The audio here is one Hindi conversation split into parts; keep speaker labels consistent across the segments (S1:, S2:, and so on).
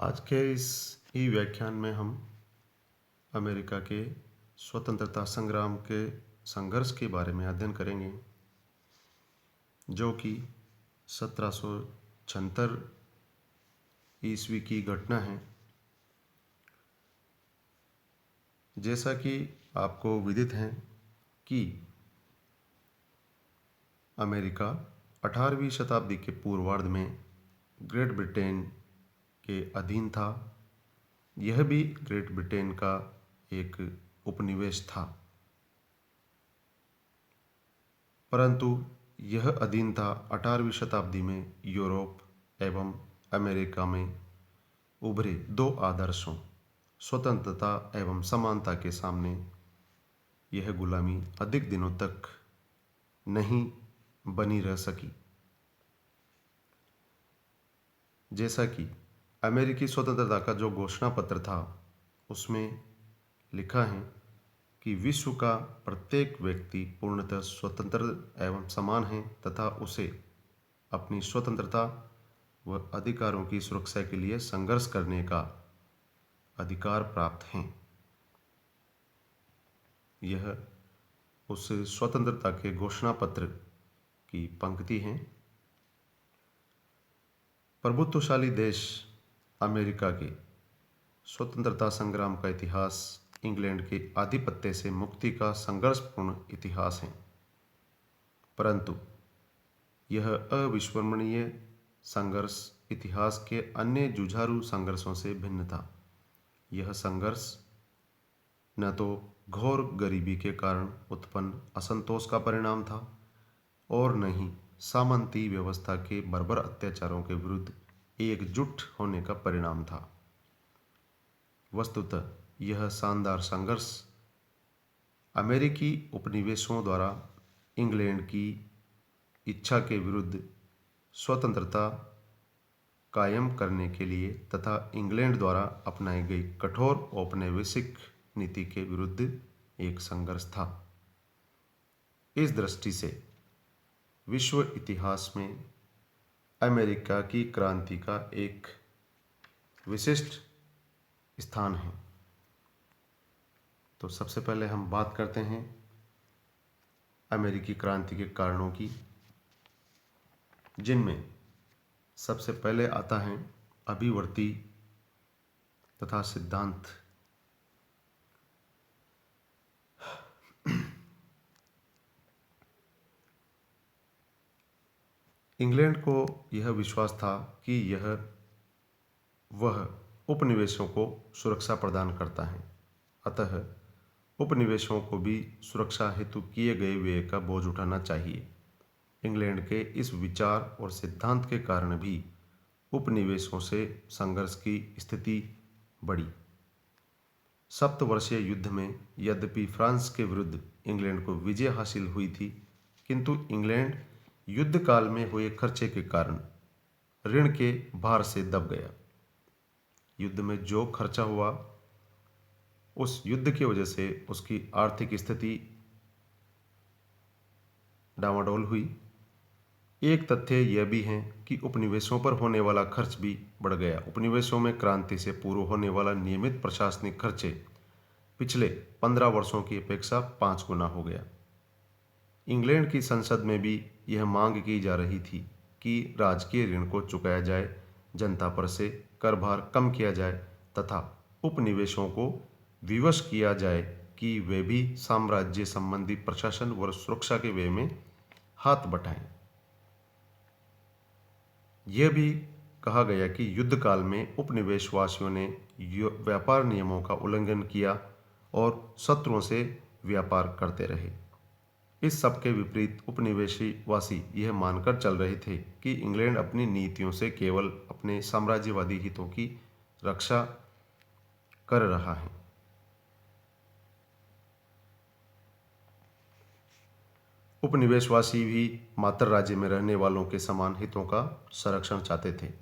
S1: आज के इस ई व्याख्यान में हम अमेरिका के स्वतंत्रता संग्राम के संघर्ष के बारे में अध्ययन करेंगे, जो कि 1776 ईस्वी की घटना है। जैसा कि आपको विदित है कि अमेरिका 18वीं शताब्दी के पूर्वार्ध में ग्रेट ब्रिटेन के अधीन था। यह भी ग्रेट ब्रिटेन का एक उपनिवेश था, परंतु यह अधीन था 18वीं शताब्दी में यूरोप एवं अमेरिका में उभरे दो आदर्शों, स्वतंत्रता एवं समानता के सामने यह गुलामी अधिक दिनों तक नहीं बनी रह सकी। जैसा कि अमेरिकी स्वतंत्रता का जो घोषणा पत्र था, उसमें लिखा है कि विश्व का प्रत्येक व्यक्ति पूर्णतः स्वतंत्र एवं समान है तथा उसे अपनी स्वतंत्रता व अधिकारों की सुरक्षा के लिए संघर्ष करने का अधिकार प्राप्त है। यह उस स्वतंत्रता के घोषणा पत्र की पंक्ति है। प्रभुत्वशाली देश अमेरिका के स्वतंत्रता संग्राम का इतिहास इंग्लैंड के आधिपत्य से मुक्ति का संघर्षपूर्ण इतिहास है, परंतु यह अविस्मरणीय संघर्ष इतिहास के अन्य जुझारू संघर्षों से भिन्न था। यह संघर्ष न तो घोर गरीबी के कारण उत्पन्न असंतोष का परिणाम था और न ही सामंती व्यवस्था के बर्बर अत्याचारों के विरुद्ध एकजुट होने का परिणाम था। वस्तुतः यह शानदार संघर्ष अमेरिकी उपनिवेशों द्वारा इंग्लैंड की इच्छा के विरुद्ध स्वतंत्रता कायम करने के लिए तथा इंग्लैंड द्वारा अपनाई गई कठोर औपनिवेशिक नीति के विरुद्ध एक संघर्ष था। इस दृष्टि से विश्व इतिहास में अमेरिका की क्रांति का एक विशिष्ट स्थान है। तो सबसे पहले हम बात करते हैं अमेरिकी क्रांति के कारणों की, जिनमें सबसे पहले आता है अभिवर्ती तथा सिद्धांत। इंग्लैंड को यह विश्वास था कि वह उपनिवेशों को सुरक्षा प्रदान करता है, अतः उपनिवेशों को भी सुरक्षा हेतु किए गए व्यय का बोझ उठाना चाहिए। इंग्लैंड के इस विचार और सिद्धांत के कारण भी उपनिवेशों से संघर्ष की स्थिति बढ़ी। सप्तवर्षीय युद्ध में यद्यपि फ्रांस के विरुद्ध इंग्लैंड को विजय हासिल हुई थी, किंतु इंग्लैंड युद्ध काल में हुए खर्चे के कारण ऋण के भार से दब गया। युद्ध में जो खर्चा हुआ, उस युद्ध की वजह से उसकी आर्थिक स्थिति डामाडोल हुई। एक तथ्य यह भी है कि उपनिवेशों पर होने वाला खर्च भी बढ़ गया। उपनिवेशों में क्रांति से पूर्व होने वाला नियमित प्रशासनिक खर्चे पिछले 15 वर्षों की अपेक्षा 5 गुना हो गया। इंग्लैंड की संसद में भी यह मांग की जा रही थी कि राजकीय ऋण को चुकाया जाए, जनता पर से कर भार कम किया जाए तथा उपनिवेशों को विवश किया जाए कि वे भी साम्राज्य संबंधी प्रशासन व सुरक्षा के व्यय में हाथ बटाएं। यह भी कहा गया कि युद्ध काल में उपनिवेशवासियों ने व्यापार नियमों का उल्लंघन किया और शत्रुओं से व्यापार करते रहे। इस सब के विपरीत उपनिवेशवासी यह मानकर चल रहे थे कि इंग्लैंड अपनी नीतियों से केवल अपने साम्राज्यवादी हितों की रक्षा कर रहा है। उपनिवेशवासी भी मातर राज्य में रहने वालों के समान हितों का संरक्षण चाहते थे।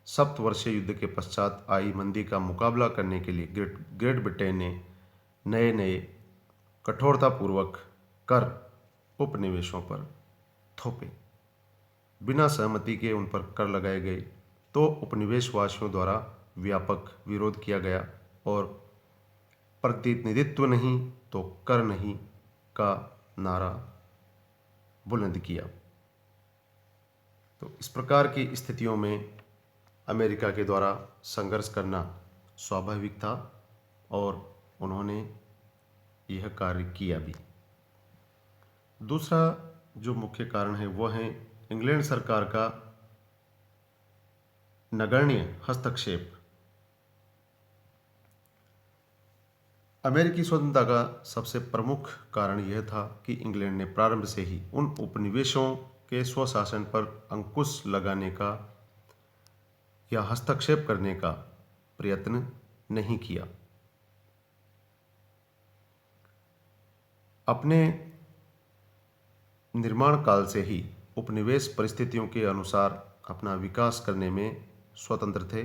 S1: सप्तवर्षीय युद्ध के पश्चात आई मंदी का मुकाबला करने के लिए ग्रेट ब्रिटेन ने नए कठोरतापूर्वक कर उपनिवेशों पर थोपे। बिना सहमति के उन पर कर लगाए गए तो उपनिवेशवासियों द्वारा व्यापक विरोध किया गया और प्रतिनिधित्व नहीं तो कर नहीं का नारा बुलंद किया। तो इस प्रकार की स्थितियों में अमेरिका के द्वारा संघर्ष करना स्वाभाविक था और उन्होंने यह कार्य किया भी। दूसरा जो मुख्य कारण है वह है इंग्लैंड सरकार का नगण्य हस्तक्षेप। अमेरिकी स्वतंत्रता का सबसे प्रमुख कारण यह था कि इंग्लैंड ने प्रारंभ से ही उन उपनिवेशों के स्वशासन पर अंकुश लगाने का या हस्तक्षेप करने का प्रयत्न नहीं किया। अपने निर्माण काल से ही उपनिवेश परिस्थितियों के अनुसार अपना विकास करने में स्वतंत्र थे।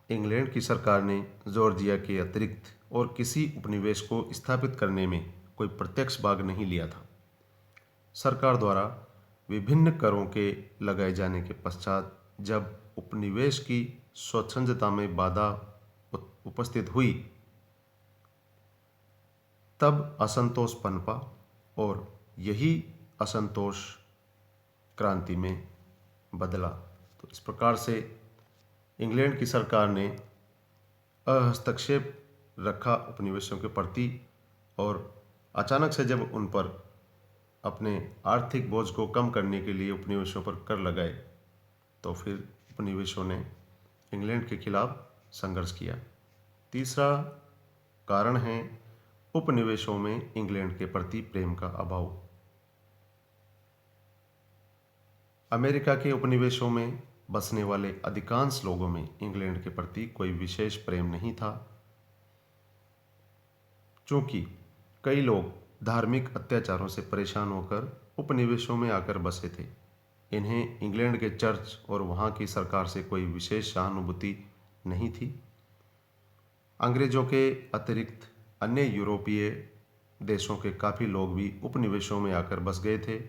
S1: इंग्लैंड की सरकार ने जॉर्जिया के अतिरिक्त और किसी उपनिवेश को स्थापित करने में कोई प्रत्यक्ष भाग नहीं लिया था। सरकार द्वारा विभिन्न करों के लगाए जाने के पश्चात जब उपनिवेश की स्वच्छंदता में बाधा उपस्थित हुई तब असंतोष पनपा और यही असंतोष क्रांति में बदला। तो इस प्रकार से इंग्लैंड की सरकार ने हस्तक्षेप रखा उपनिवेशों के प्रति और अचानक से जब उन पर अपने आर्थिक बोझ को कम करने के लिए उपनिवेशों पर कर लगाए तो फिर उपनिवेशों ने इंग्लैंड के खिलाफ संघर्ष किया। तीसरा कारण है उपनिवेशों में इंग्लैंड के प्रति प्रेम का अभाव। अमेरिका के उपनिवेशों में बसने वाले अधिकांश लोगों में इंग्लैंड के प्रति कोई विशेष प्रेम नहीं था। चूंकि कई लोग धार्मिक अत्याचारों से परेशान होकर उपनिवेशों में आकर बसे थे, इन्हें इंग्लैंड के चर्च और वहां की सरकार से कोई विशेष सहानुभूति नहीं थी। अंग्रेजों के अतिरिक्त अन्य यूरोपीय देशों के काफ़ी लोग भी उपनिवेशों में आकर बस गए थे।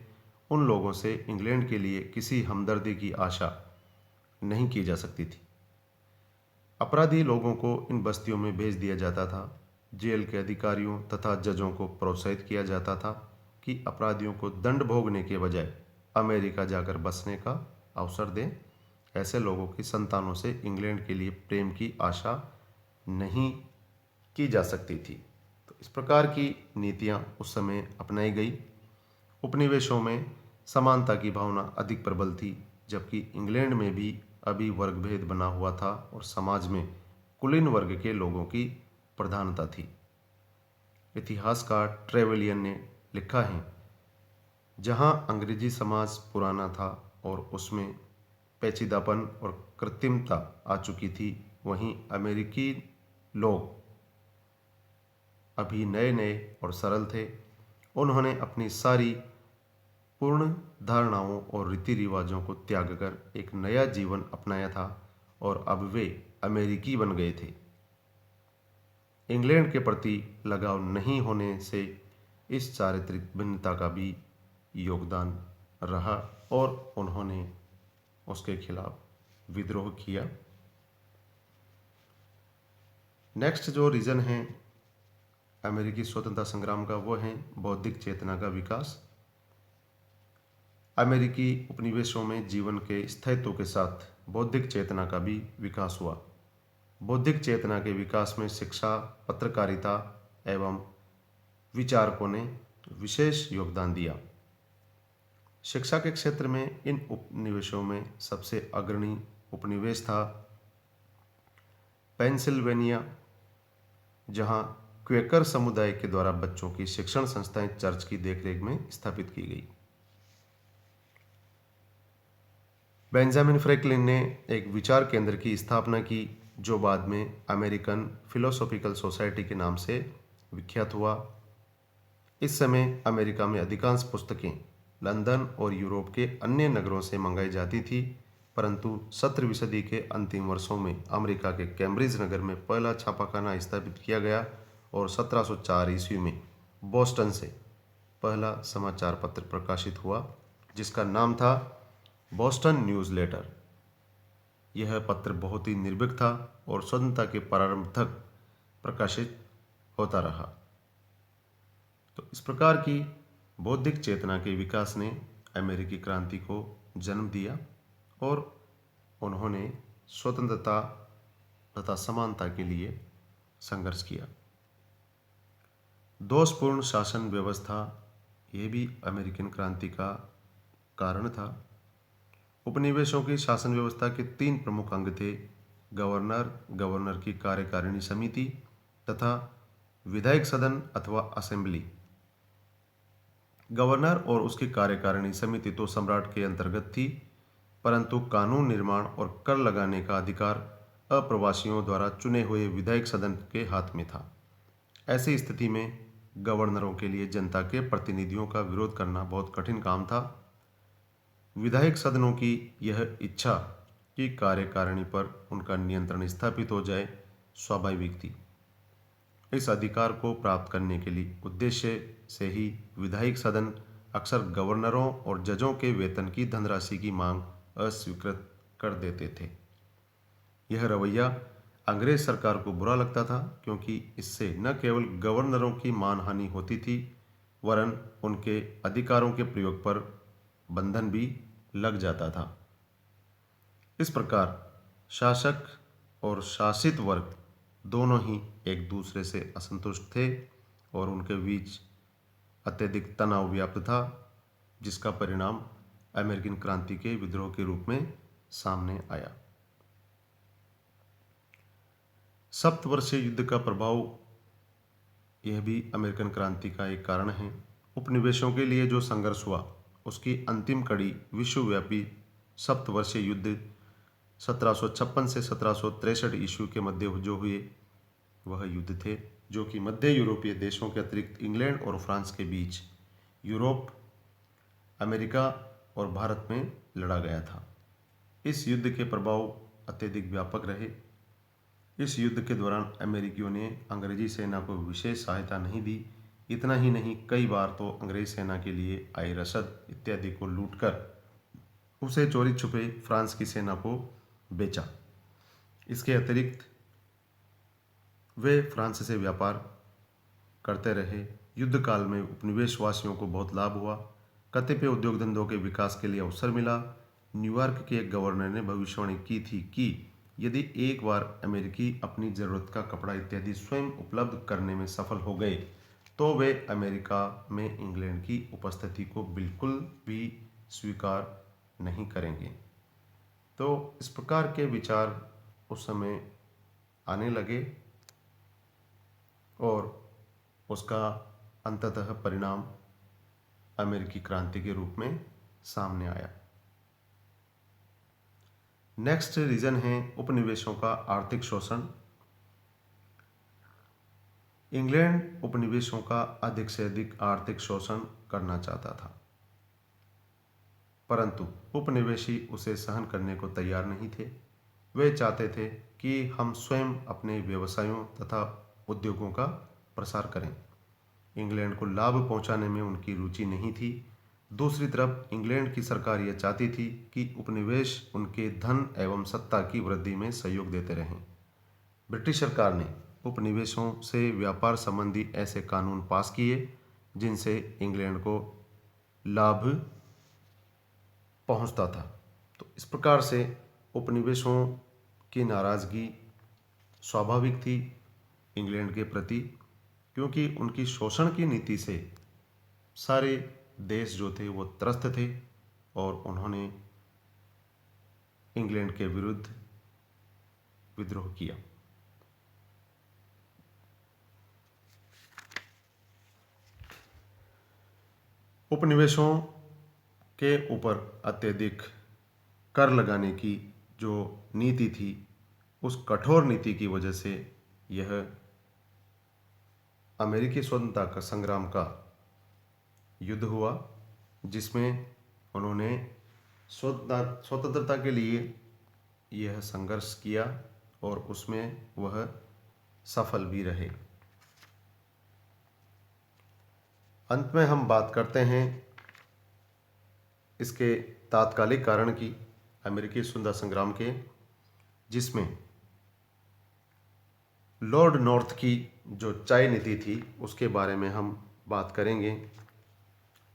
S1: उन लोगों से इंग्लैंड के लिए किसी हमदर्दी की आशा नहीं की जा सकती थी। अपराधी लोगों को इन बस्तियों में भेज दिया जाता था। जेल के अधिकारियों तथा जजों को प्रोत्साहित किया जाता था कि अपराधियों को दंड भोगने के बजाय अमेरिका जाकर बसने का अवसर दें। ऐसे लोगों की संतानों से इंग्लैंड के लिए प्रेम की आशा नहीं की जा सकती थी। तो इस प्रकार की नीतियां उस समय अपनाई गई। उपनिवेशों में समानता की भावना अधिक प्रबल थी, जबकि इंग्लैंड में भी अभी वर्गभेद बना हुआ था और समाज में कुलीन वर्ग के लोगों की प्रधानता थी। इतिहासकार ट्रेवेलियन ने लिखा है, जहां अंग्रेजी समाज पुराना था और उसमें पेचीदापन और कृत्रिमता आ चुकी थी, वहीं अमेरिकी लोग अभी नए नए और सरल थे। उन्होंने अपनी सारी पूर्ण धारणाओं और रीति रिवाजों को त्याग कर एक नया जीवन अपनाया था और अब वे अमेरिकी बन गए थे। इंग्लैंड के प्रति लगाव नहीं होने से इस चारित्रिक भिन्नता का भी योगदान रहा और उन्होंने उसके खिलाफ विद्रोह किया। नेक्स्ट जो रीजन है अमेरिकी स्वतंत्रता संग्राम का, वो है बौद्धिक चेतना का विकास। अमेरिकी उपनिवेशों में जीवन के स्थायित्व के साथ बौद्धिक चेतना का भी विकास हुआ। बौद्धिक चेतना के विकास में शिक्षा, पत्रकारिता एवं विचारकों ने विशेष योगदान दिया। शिक्षा के क्षेत्र में इन उपनिवेशों में सबसे अग्रणी उपनिवेश था पेंसिल्वेनिया, जहां क्वेकर समुदाय के द्वारा बच्चों की शिक्षण संस्थाएं चर्च की देखरेख में स्थापित की गई। बेंजामिन फ्रैंकलिन ने एक विचार केंद्र की स्थापना की, जो बाद में अमेरिकन फिलोसॉफिकल सोसाइटी के नाम से विख्यात हुआ। इस समय अमेरिका में अधिकांश पुस्तकें लंदन और यूरोप के अन्य नगरों से मंगाई जाती थी, परंतु 17वीं सदी के अंतिम वर्षों में अमेरिका के कैम्ब्रिज नगर में पहला छापाखाना स्थापित किया गया और 1704 ईस्वी में बोस्टन से पहला समाचार पत्र प्रकाशित हुआ, जिसका नाम था बोस्टन न्यूज़ लेटर। यह पत्र बहुत ही निर्भीक था और स्वतंत्रता के प्रारंभ तक प्रकाशित होता रहा। तो इस प्रकार की बौद्धिक चेतना के विकास ने अमेरिकी क्रांति को जन्म दिया और उन्होंने स्वतंत्रता तथा समानता के लिए संघर्ष किया। दोषपूर्ण शासन व्यवस्था ये भी अमेरिकन क्रांति का कारण था। उपनिवेशों की शासन व्यवस्था के 3 प्रमुख अंग थे: गवर्नर, गवर्नर की कार्यकारिणी समिति तथा विधायक सदन अथवा असेंबली। गवर्नर और उसकी कार्यकारिणी समिति तो सम्राट के अंतर्गत थी, परंतु कानून निर्माण और कर लगाने का अधिकार अप्रवासियों द्वारा चुने हुए विधायक सदन के हाथ में था। ऐसी स्थिति में गवर्नरों के लिए जनता के प्रतिनिधियों का विरोध करना बहुत कठिन काम था। विधायक सदनों की यह इच्छा कि कार्यकारिणी पर उनका नियंत्रण स्थापित हो जाए स्वाभाविक थी। इस अधिकार को प्राप्त करने के लिए उद्देश्य से ही विधायक सदन अक्सर गवर्नरों और जजों के वेतन की धनराशि की मांग अस्वीकृत कर देते थे। यह रवैया अंग्रेज सरकार को बुरा लगता था, क्योंकि इससे न केवल गवर्नरों की मानहानि होती थी, वरन उनके अधिकारों के प्रयोग पर बंधन भी लग जाता था। इस प्रकार शासक और शासित वर्ग दोनों ही एक दूसरे से असंतुष्ट थे और उनके बीच अत्यधिक तनाव व्याप्त था, जिसका परिणाम अमेरिकन क्रांति के विद्रोह के रूप में सामने आया। सप्तवर्षीय युद्ध का प्रभाव यह भी अमेरिकन क्रांति का एक कारण है। उपनिवेशों के लिए जो संघर्ष हुआ उसकी अंतिम कड़ी विश्वव्यापी सप्तवर्षीय युद्ध 1756 से 1763 ईस्वी के मध्य जो हुए वह युद्ध थे, जो कि मध्य यूरोपीय देशों के अतिरिक्त इंग्लैंड और फ्रांस के बीच यूरोप, अमेरिका और भारत में लड़ा गया था। इस युद्ध के प्रभाव अत्यधिक व्यापक रहे। इस युद्ध के दौरान अमेरिकियों ने अंग्रेजी सेना को विशेष सहायता नहीं दी। इतना ही नहीं, कई बार तो अंग्रेज सेना के लिए आई रसद इत्यादि को लूटकर उसे चोरी छुपे फ्रांस की सेना को बेचा। इसके अतिरिक्त वे फ्रांस से व्यापार करते रहे। युद्ध काल में उपनिवेशवासियों को बहुत लाभ हुआ। कतिपय उद्योग धंधों के विकास के लिए अवसर मिला। न्यूयॉर्क के एक गवर्नर ने भविष्यवाणी की थी कि यदि एक बार अमेरिकी अपनी ज़रूरत का कपड़ा इत्यादि स्वयं उपलब्ध करने में सफल हो गए तो वे अमेरिका में इंग्लैंड की उपस्थिति को बिल्कुल भी स्वीकार नहीं करेंगे। तो इस प्रकार के विचार उस समय आने लगे और उसका अंततः परिणाम अमेरिकी क्रांति के रूप में सामने आया। नेक्स्ट रीजन है उपनिवेशों का आर्थिक शोषण। इंग्लैंड उपनिवेशों का अधिक से अधिक आर्थिक शोषण करना चाहता था, परंतु उपनिवेशी उसे सहन करने को तैयार नहीं थे। वे चाहते थे कि हम स्वयं अपने व्यवसायों तथा उद्योगों का प्रसार करें। इंग्लैंड को लाभ पहुंचाने में उनकी रुचि नहीं थी। दूसरी तरफ इंग्लैंड की सरकार यह चाहती थी कि उपनिवेश उनके धन एवं सत्ता की वृद्धि में सहयोग देते रहें। ब्रिटिश सरकार ने उपनिवेशों से व्यापार संबंधी ऐसे कानून पास किए जिनसे इंग्लैंड को लाभ पहुंचता था। तो इस प्रकार से उपनिवेशों की नाराजगी स्वाभाविक थी इंग्लैंड के प्रति, क्योंकि उनकी शोषण की नीति से सारे देश जो थे वो त्रस्त थे और उन्होंने इंग्लैंड के विरुद्ध विद्रोह किया। उपनिवेशों के ऊपर अत्यधिक कर लगाने की जो नीति थी, उस कठोर नीति की वजह से यह अमेरिकी स्वतंत्रता का संग्राम का युद्ध हुआ, जिसमें उन्होंने स्वतंत्रता के लिए यह संघर्ष किया और उसमें वह सफल भी रहे। अंत में हम बात करते हैं इसके तात्कालिक कारण की, अमेरिकी स्वतंत्रता संग्राम के। जिसमें लॉर्ड नॉर्थ की जो चाय नीति थी उसके बारे में हम बात करेंगे।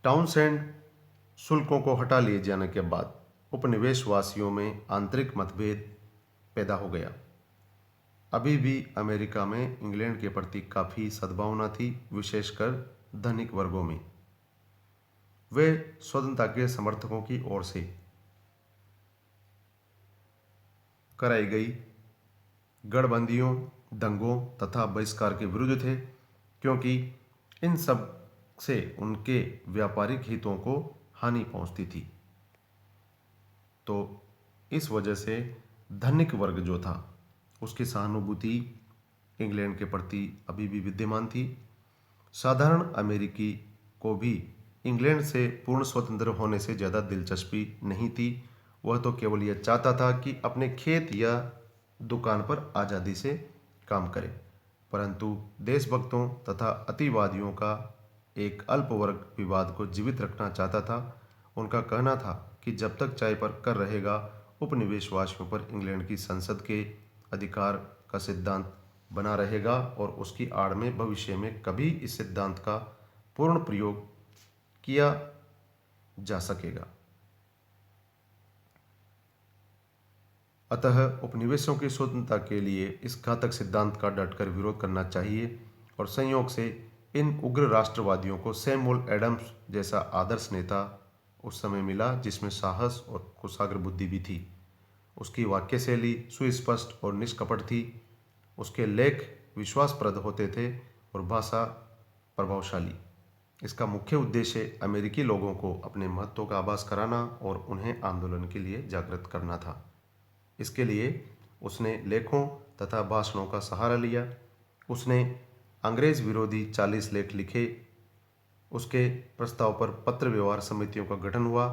S1: टाउनसेंड शुल्कों को हटा लिए जाने के बाद उपनिवेशवासियों में आंतरिक मतभेद पैदा हो गया। अभी भी अमेरिका में इंग्लैंड के प्रति काफ़ी सद्भावना थी, विशेषकर धनिक वर्गों में। वे स्वतंत्रता के समर्थकों की ओर से कराई गई गठबंदियों, दंगों तथा बहिष्कार के विरुद्ध थे, क्योंकि इन सब से उनके व्यापारिक हितों को हानि पहुंचती थी। तो इस वजह से धनिक वर्ग जो था उसकी सहानुभूति इंग्लैंड के प्रति अभी भी विद्यमान थी। साधारण अमेरिकी को भी इंग्लैंड से पूर्ण स्वतंत्र होने से ज़्यादा दिलचस्पी नहीं थी। वह तो केवल यह चाहता था कि अपने खेत या दुकान पर आज़ादी से काम करे। परंतु देशभक्तों तथा अतिवादियों का एक अल्प वर्ग विवाद को जीवित रखना चाहता था। उनका कहना था कि जब तक चाय पर कर रहेगा, उपनिवेशवासियों पर इंग्लैंड की संसद के अधिकार का सिद्धांत बना रहेगा और उसकी आड़ में भविष्य में कभी इस सिद्धांत का पूर्ण प्रयोग किया जा सकेगा। अतः उपनिवेशों की स्वतंत्रता के लिए इस घातक सिद्धांत का डटकर विरोध करना चाहिए। और संयोग से इन उग्र राष्ट्रवादियों को सैमुअल एडम्स जैसा आदर्श नेता उस समय मिला, जिसमें साहस और कुशाग्र बुद्धि भी थी। उसकी वाक्य शैली सुस्पष्ट और निष्कपट थी। उसके लेख विश्वासप्रद होते थे और भाषा प्रभावशाली। इसका मुख्य उद्देश्य अमेरिकी लोगों को अपने महत्व का आभास कराना और उन्हें आंदोलन के लिए जागृत करना था। इसके लिए उसने लेखों तथा भाषणों का सहारा लिया। उसने अंग्रेज विरोधी 40 लेख लिखे। उसके प्रस्ताव पर पत्र व्यवहार समितियों का गठन हुआ।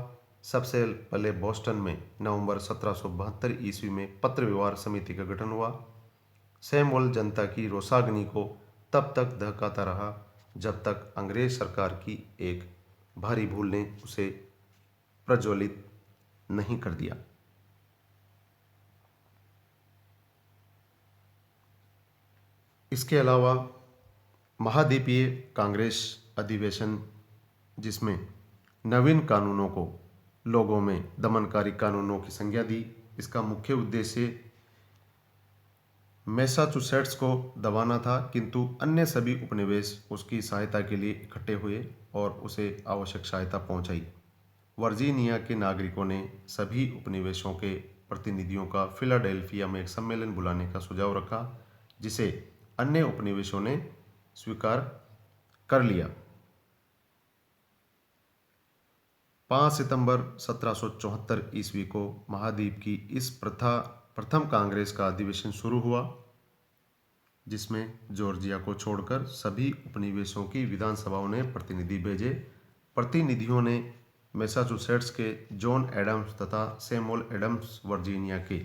S1: सबसे पहले बोस्टन में नवंबर 1772 ईस्वी में पत्र व्यवहार समिति का गठन हुआ। सैमुअल जनता की रोषाग्नि को तब तक दहकाता रहा जब तक अंग्रेज सरकार की एक भारी भूल ने उसे प्रज्वलित नहीं कर दिया। इसके अलावा महाद्वीपीय कांग्रेस अधिवेशन, जिसमें नवीन कानूनों को लोगों में दमनकारी कानूनों की संज्ञा दी, इसका मुख्य उद्देश्य मैसाचुसेट्स को दबाना था। किंतु अन्य सभी उपनिवेश उसकी सहायता के लिए इकट्ठे हुए और उसे आवश्यक सहायता पहुंचाई। वर्जीनिया के नागरिकों ने सभी उपनिवेशों के प्रतिनिधियों का फिलाडेल्फिया में एक सम्मेलन बुलाने का सुझाव रखा, जिसे अन्य उपनिवेशों ने स्वीकार कर लिया। 5 सितंबर 1774 ईस्वी को महाद्वीप की इस प्रथम कांग्रेस का अधिवेशन शुरू हुआ, जिसमें जॉर्जिया को छोड़कर सभी उपनिवेशों की विधानसभाओं ने प्रतिनिधि भेजे। प्रतिनिधियों ने मैसाचुसेट्स के जॉन एडम्स तथा सैमुअल एडम्स, वर्जीनिया के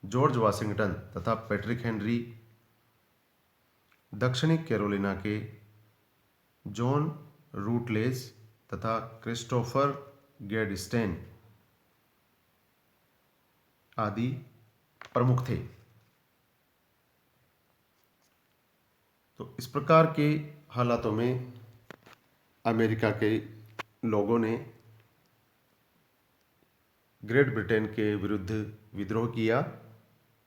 S1: जॉर्ज वाशिंगटन तथा पैट्रिक हेनरी, दक्षिणी कैरोलिना के जॉन रूटलेज तथा क्रिस्टोफर गैडस्टेन आदि प्रमुख थे। तो इस प्रकार के हालातों में अमेरिका के लोगों ने ग्रेट ब्रिटेन के विरुद्ध विद्रोह किया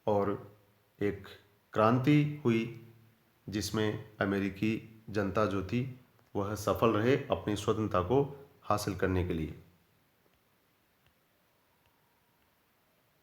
S1: और एक क्रांति हुई, जिसमें अमेरिकी जनता जो थी वह सफल रहे अपनी स्वतंत्रता को हासिल करने के लिए।